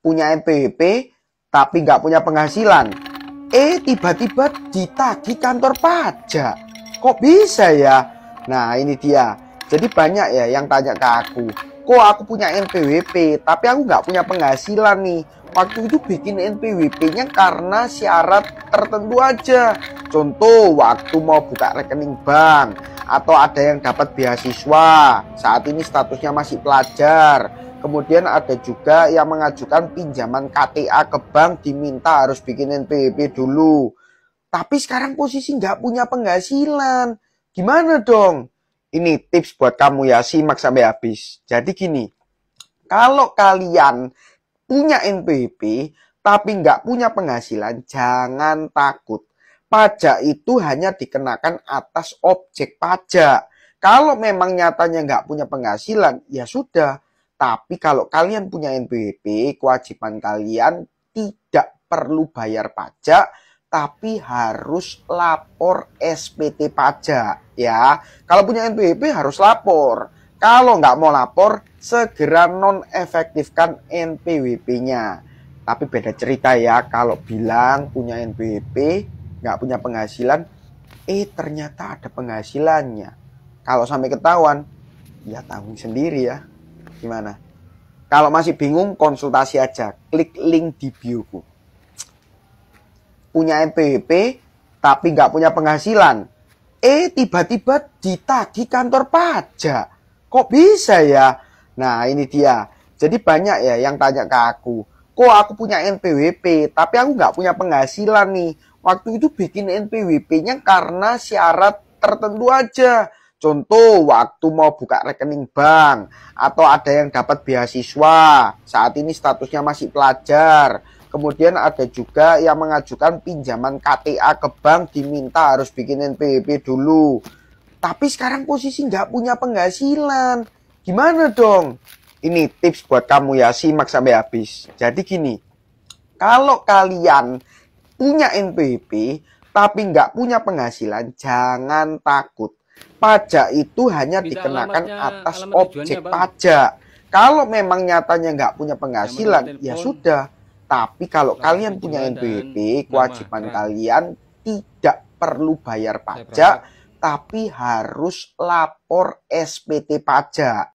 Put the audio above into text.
punya NPWP tapi nggak punya penghasilan. Tiba-tiba ditagih kantor pajak. Kok bisa ya? Nah ini dia. Jadi banyak ya yang tanya ke aku, kok aku punya NPWP tapi aku nggak punya penghasilan nih. Waktu itu bikin NPWP-nya karena syarat tertentu aja. Contoh waktu mau buka rekening bank, atau ada yang dapat beasiswa, saat ini statusnya masih pelajar. Kemudian ada juga yang mengajukan pinjaman KTA ke bank, diminta harus bikin NPWP dulu. Tapi sekarang posisi nggak punya penghasilan. Gimana dong? Ini tips buat kamu ya, simak sampai habis. Jadi gini, kalau kalian punya NPWP tapi nggak punya penghasilan, jangan takut. Pajak itu hanya dikenakan atas objek pajak. Kalau memang nyatanya nggak punya penghasilan, ya sudah. Tapi kalau kalian punya NPWP, kewajiban kalian tidak perlu bayar pajak, tapi harus lapor SPT pajak ya. Kalau punya NPWP harus lapor. Kalau nggak mau lapor, segera nonefektifkan NPWP-nya. Tapi beda cerita ya, kalau bilang punya NPWP, nggak punya penghasilan, ternyata ada penghasilannya. Kalau sampai ketahuan, ya tanggung sendiri ya. Gimana? Kalau masih bingung, konsultasi aja. Klik link di bioku. Punya NPWP, tapi nggak punya penghasilan. Tiba-tiba ditagih kantor pajak. Kok bisa ya? Nah ini dia. Jadi banyak ya yang tanya ke aku, kok aku punya NPWP tapi aku nggak punya penghasilan nih. Waktu itu bikin NPWP-nya karena syarat tertentu aja. Contoh waktu mau buka rekening bank, atau ada yang dapat beasiswa, saat ini statusnya masih pelajar. Kemudian ada juga yang mengajukan pinjaman KTA ke bank, diminta harus bikin NPWP dulu. Tapi sekarang posisi nggak punya penghasilan. Gimana dong? Ini tips buat kamu ya, simak sampai habis. Jadi gini, kalau kalian punya NPWP tapi nggak punya penghasilan, jangan takut. Pajak itu hanya dikenakan atas objek pajak. Kalau memang nyatanya nggak punya penghasilan, ya sudah. Tapi kalau kalian punya NPWP, kewajiban kalian tidak perlu bayar pajak, tapi harus lapor SPT pajak.